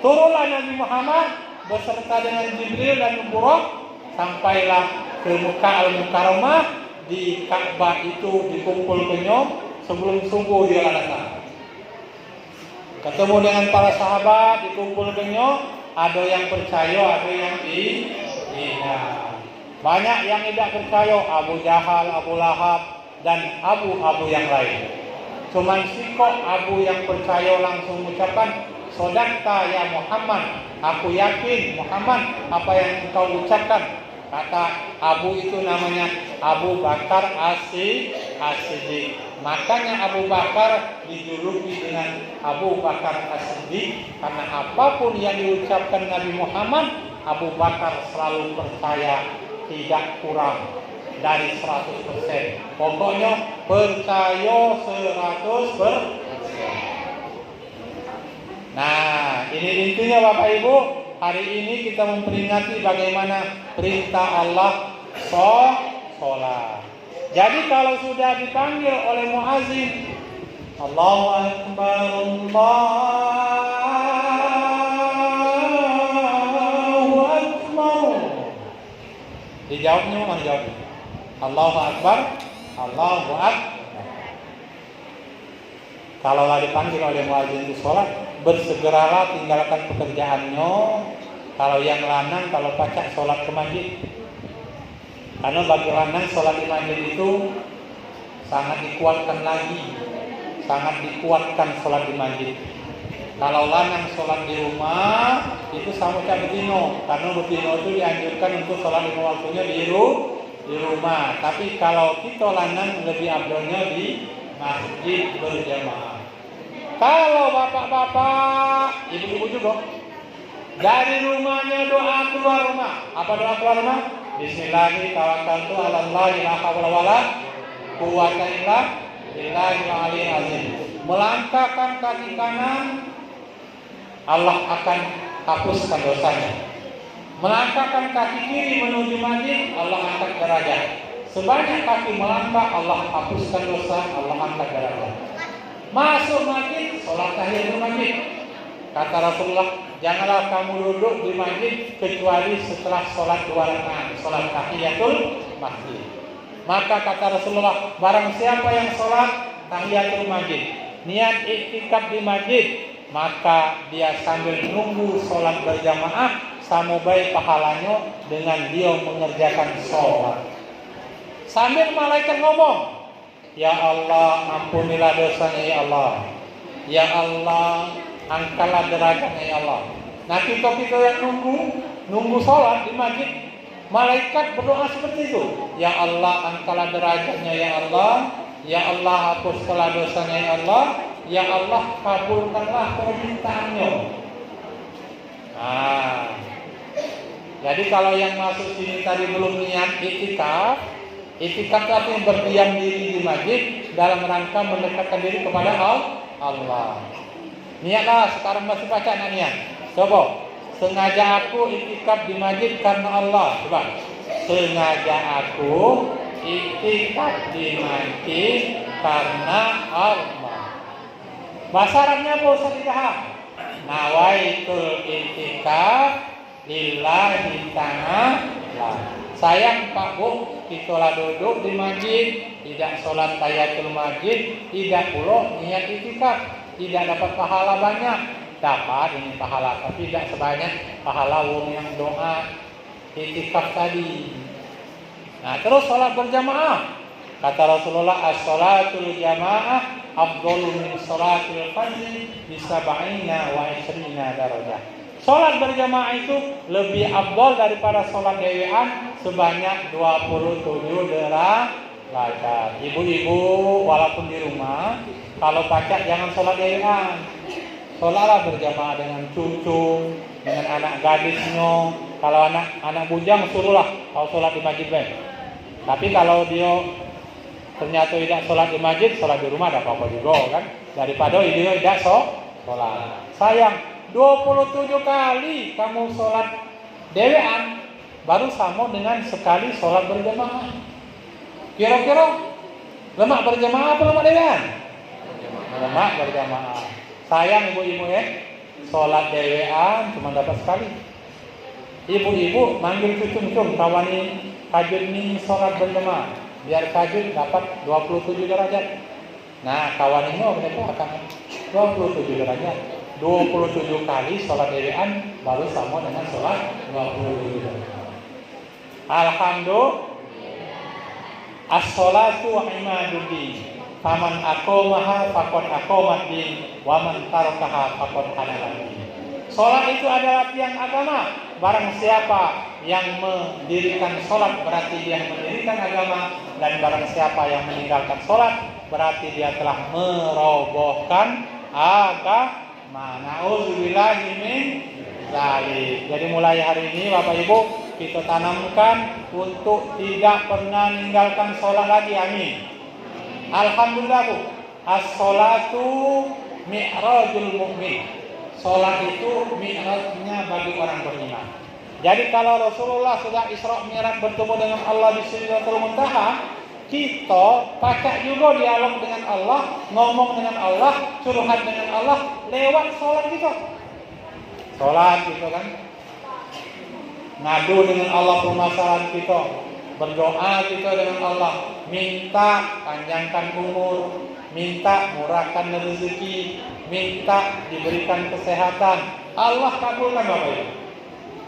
Turunlah Nabi Muhammad beserta dengan Jibril dan Buraq, sampailah ke Mekah Al-Mukarramah. Di Ka'bah itu dikumpulkannya sebelum subuh dia datang. Ketemu dengan para sahabat, dikumpulkannya. Ada yang percaya, ada yang tidak. Banyak yang tidak percaya, Abu Jahal, Abu Lahab, dan abu-abu yang lain. Cuman sikok Abu yang percaya langsung mengucapkan, Sodakta ya Muhammad, aku yakin Muhammad apa yang engkau ucapkan. Kata Abu itu namanya Abu Bakar As-Siddiq. Makanya Abu Bakar dijuluki dengan Abu Bakar As-Siddiq, karena apapun yang diucapkan Nabi Muhammad, Abu Bakar selalu percaya, tidak kurang dari 100%. Pokoknya percaya 100%. Nah, ini intinya Bapak Ibu. Hari ini kita memperingati bagaimana perintah Allah sholat. Jadi kalau sudah dipanggil oleh muazin, Allahu Akbar, Allahu Akbar, dijawabnya mana jawabnya? Allahu Akbar, Allahu Akbar. Kalaulah dipanggil oleh muazin itu sholat, bersegeralah tinggalkan pekerjaannya. Kalau yang lanang, kalau pacak sholat ke masjid. Karena bagi lanang sholat di masjid itu sangat dikuatkan lagi, sangat dikuatkan sholat di masjid. Kalau lanang sholat di rumah itu sama kayak betino, karena betino itu dianjurkan untuk sholat 5 waktunya di rumah. Tapi kalau kita lanang lebih abdolnya di masjid berjamaah. Kalau bapak-bapak, ibu-ibu juga, dari rumahnya doa keluar rumah. Apa doa keluar rumah? Bismillahirrahmanirrahim, tawakkaltu 'alallahi la haula wala quwwata illa billahil aliyyil azim. Melangkahkan kaki kanan, Allah akan hapuskan dosanya. Melangkahkan kaki kiri menuju masjid, Allah angkat derajat. Sebanyak kaki melangkah, Allah hapuskan dosa, Allah angkat derajat. Masuk masjid, sholat tahiyatul masjid. Kata Rasulullah, janganlah kamu duduk di masjid kecuali setelah sholat 2 rakaat, sholat tahiyatul masjid. Maka kata Rasulullah, barang siapa yang sholat tahiyatul masjid, niat iktikaf di masjid, maka dia sambil nunggu sholat berjamaah, sama baik pahalanya dengan dia mengerjakan sholat. Sambil malaikat ngomong, ya Allah, ampunilah dosanya ya Allah. Ya Allah, angkatlah derajatnya ya Allah. Nah, kita yang nunggu sholat di masjid, malaikat berdoa seperti itu. Ya Allah, angkatlah derajatnya ya Allah. Ya Allah, hapuskanlah dosanya ya Allah. Ya Allah, kabulkanlah permintaannya. Nah, jadi kalau yang masuk sini tadi belum niat itikaf, itikaf itu artinya berdiam diri di masjid dalam rangka mendekatkan diri kepada Allah. Niatlah, sekarang masih baca niat. Coba, sengaja aku itikaf di masjid karena Allah. Coba, sengaja aku itikaf di masjid karena Allah. Bahasa Arabnya apa Ustaz Idham? Nawaitul i'tikaf lillahi ta'ala. Sayang Pak Bu, kita lah duduk di masjid, tidak sholat tahiyatul masjid, tidak pula niat i'tikaf, tidak dapat pahala banyak. Dapat ini pahala, tapi tidak sebanyak pahala wong yang doa i'tikaf tadi. Nah, terus sholat berjamaah. Kata Rasulullah, as-sholatul jamaah afdalu min sholatil fardhi bi 70 wa 20 darajah. Sholat berjamaah itu lebih afdal daripada sholat dewean sebanyak 27 derajat. Ibu-ibu walaupun di rumah, kalau pacak jangan sholat dewean. Sholatlah berjamaah dengan cucu, dengan anak gadisnya. Kalau anak bujang suruhlah kau sholat di masjid ben. Tapi kalau dia ternyata tidak sholat di masjid, sholat di rumah ada apa-apa juga kan. Daripada dia tidak sholat. Sayang, 27 kali kamu sholat dewean baru sama dengan sekali sholat berjamaah. Kira-kira lemak berjamaah apa lemak dewean? Lemak berjamaah. Sayang ibu-ibu sholat dewean cuma dapat sekali. Ibu-ibu manggil cucu-cucu kawani kajut ni sholat berjamaah. Biar kajut dapat 27 derajat. Nah, kawan ini mereka akan 27 derajat. 27 kali sholat dewean baru sama dengan sholat 27 derajat. Alhamdulillah. As-sholatu imaduddin. Faman aqamaha faqad aqamaddin wa man tarakaha faqad hadaladin. Sholat itu adalah tiang agama. Barang siapa yang mendirikan sholat berarti dia mendirikan agama, dan barang siapa yang meninggalkan sholat berarti dia telah merobohkan agama. Na'udzubillahi min dzalik. Jadi mulai hari ini Bapak Ibu kita tanamkan untuk tidak pernah meninggalkan sholat lagi. Amin. Alhamdulillah Bu. As-sholatu mi'rajul mu'min. Sholat itu mi'rajnya bagi orang beriman. Jadi kalau Rasulullah sudah Isra Mi'raj bertemu dengan Allah di Sidratul Muntaha, kita pakai juga dialog dengan Allah, ngomong dengan Allah, curhat dengan Allah lewat sholat kita. Sholat gitu kan, ngadu dengan Allah permasalahan kita, berdoa kita dengan Allah, minta panjangkan umur, minta murahkan rezeki, minta diberikan kesehatan. Allah kabulkan Bapak Ibu.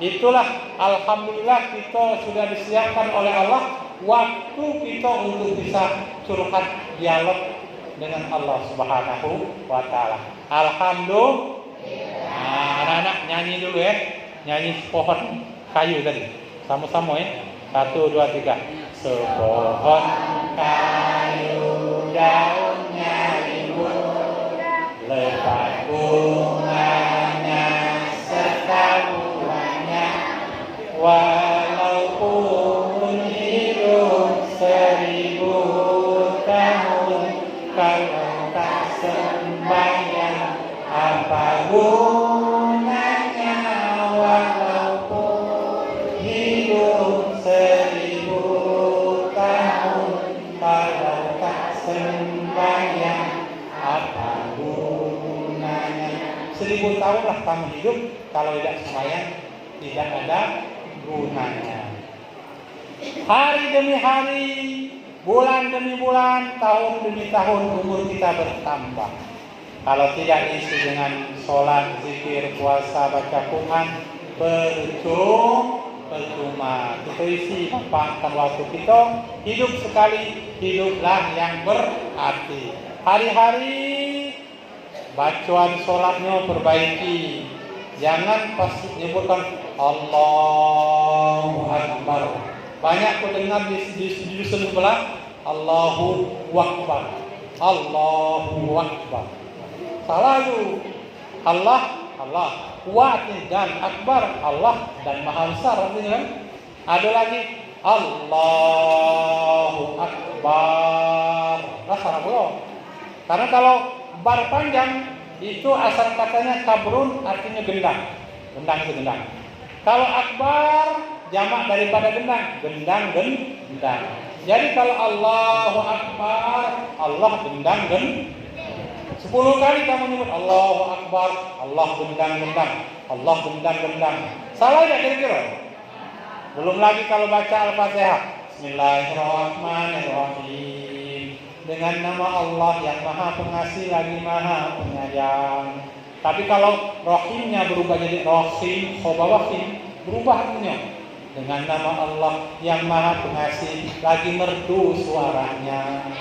Itulah alhamdulillah kita sudah disiapkan oleh Allah waktu kita untuk bisa curhat dialog dengan Allah Subhanahu wa taala. Alhamdulillah. Nah, anak-anak nyanyi dulu nyanyi pohon kayu tadi. Sama-sama 1 2 3. Sepohon kayu daunnya rimbun, lebat bunganya serta buahnya, walaupun hidup 1000 tahun, kalau tak sembahyang apa gunanya, walaupun hidup 1000 tahun, kalau tak sembahyang apa gunanya. 1000 tahun lah kamu hidup, kalau tidak sembahyang tidak ada gunanya. Hari demi hari, bulan demi bulan, tahun demi tahun umur kita bertambah. Kalau tidak diisi dengan sholat, zikir, puasa, baca Quran, percuma. Kita isi manfaatkan waktu kita, hidup sekali, hiduplah yang berarti. Hari-hari bacaan sholatnya perbaiki. Jangan pas nyebutkan Allahu Akbar. Banyak aku dengar di dusun sebelah Allahu Akbar, Allahu Akbar. Salah itu. Allah Wahid dan Akbar, Allah dan Maha Besar artinya kan. Ada lagi Allahu Akbar. Salah belum? Karena kalau bar panjang itu asal katanya kabrun artinya gendang. Gendang itu gendang. Kalau akbar jamak daripada gendang. Gendang. Jadi kalau Allahu Akbar, Allah gendang. 10 kali kamu nyebut Allahu Akbar, Allah gendang. Allah gendang. Salah tidak kira-kira? Belum lagi kalau baca Al-Fatihah. Bismillahirrahmanirrahim. Dengan nama Allah yang Maha Pengasih lagi Maha Penyayang. Tapi kalau rohimnya berubah jadi rohim, khobawahim, berubah artinya. Dengan nama Allah yang Maha Pengasih lagi merdu suaranya.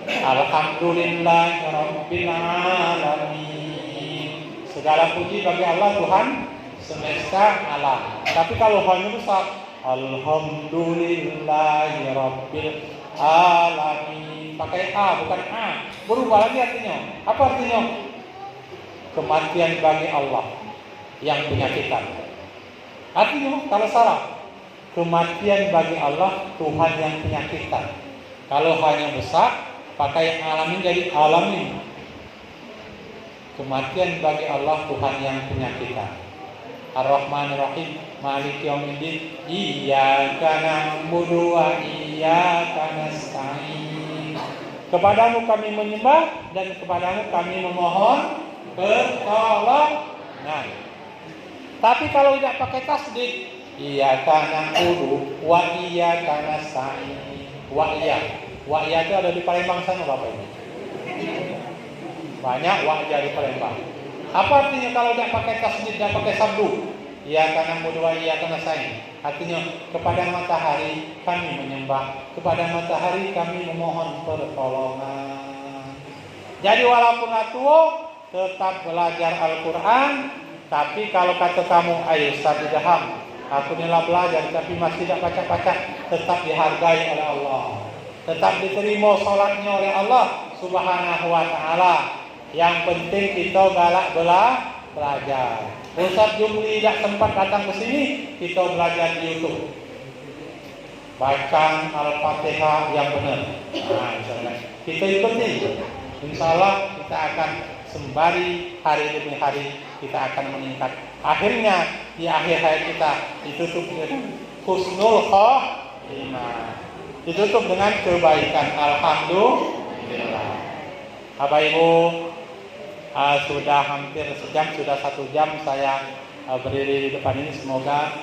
Alhamdulillahirabbil alamin. Segala puji bagi Allah Tuhan semesta alam. Tapi kalau hanya besar, alhamdulillahirabbil alamin. Pakai A bukan A. Berubah lagi artinya. Apa artinya? Kematian bagi Allah yang penyakitan. Artinya kalau salah, kematian bagi Allah Tuhan yang penyakitan. Kalau hanya besar, pakai alamin jadi alamin. Kematian bagi Allah Tuhan yang penyakitan. Ar-Rahmanir-Rahim, Maliki Yaumiddin, Iyyaka na'budu wa iyyaka nasta'in. Kepadamu kami menyembah dan kepadamu kami memohon pertolongan. Tapi kalau tidak pakai tasdid, Iyyaka na'budu wa iyyaka nasta'in. Wa iya itu ada di Palembang sana Bapak Ibu. Banyak wa iya di Palembang. Apa artinya kalau tidak pakai tasdid dan pakai sabdu? Iyyaka na'budu wa iyyaka nasta'in. Artinya kepada matahari kami menyembah, kepada matahari kami memohon pertolongan. Jadi walaupun tua tetap belajar Al-Quran. Tapi kalau kata kamu, ayo Ustaz Idham, aku telah belajar tapi masih tidak baca-baca, tetap dihargai oleh Allah. Tetap diterima sholatnya oleh Allah Subhanahu wa ta'ala. Yang penting kita galak belajar. Ustaz Jumli tidak sempat datang ke sini, kita belajar di YouTube. Baca Al-Fatihah yang benar. Nah, kita ikuti. Insya Allah kita akan sembari hari demi hari kita akan meningkat. Akhirnya di akhir hayat kita ditutup dengan husnul khotimah. Ditutup dengan kebaikan. Alhamdulillah. Bapak Ibu, sudah hampir sejam, sudah 1 jam saya berdiri di depan ini. Semoga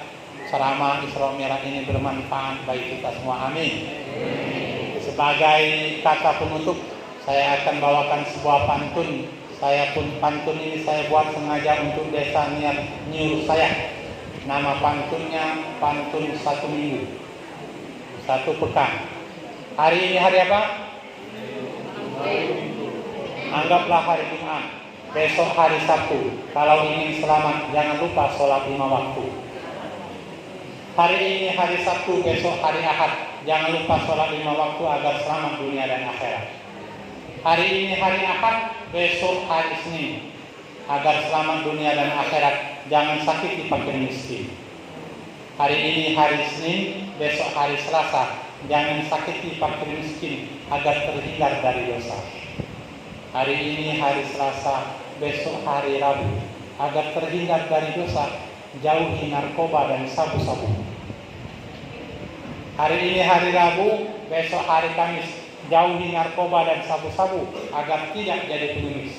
ceramah Isra Mi'raj ini bermanfaat bagi kita semua. Amin. Sebagai kata penutup, saya akan bawakan sebuah pantun. Pantun ini saya buat sengaja untuk desa Nyur saya. Nama pantunnya pantun 1 minggu, 1 pekan. Hari ini hari apa? Anggaplah hari Jumat. Besok hari Sabtu. Kalau ingin selamat, jangan lupa sholat 5 waktu. Hari ini hari Sabtu, besok hari Ahad. Jangan lupa sholat 5 waktu agar selamat dunia dan akhirat. Hari ini hari Ahad, besok hari Senin. Agar selamat dunia dan akhirat, jangan sakiti fakir miskin. Hari ini hari Senin, besok hari Selasa. Jangan sakiti fakir miskin agar terhindar dari dosa. Hari ini hari Selasa, besok hari Rabu. Agar terhindar dari dosa, jauhi narkoba dan sabu-sabu. Hari ini hari Rabu, besok hari Kamis. Jauhi narkoba dan sabu-sabu agar tidak jadi pengemis.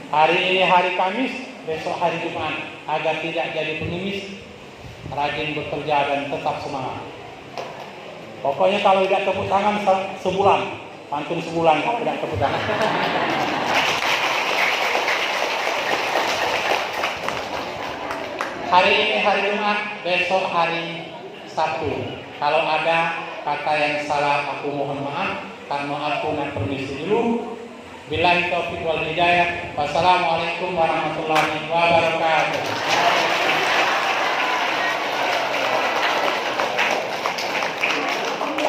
Hari ini hari Kamis, besok hari Jumat agar tidak jadi pengemis. Rajin bekerja dan tetap semangat. Pokoknya kalau tidak tepuk tangan sebulan, pantun sebulan kalau tidak tepuk tangan. Hari ini hari Jumat, besok hari Sabtu. Kalau ada kata yang salah, aku mohon maaf karena aku nak permisi dulu. Billahi taufiq wal hidayah. Wassalamualaikum warahmatullahi wabarakatuh.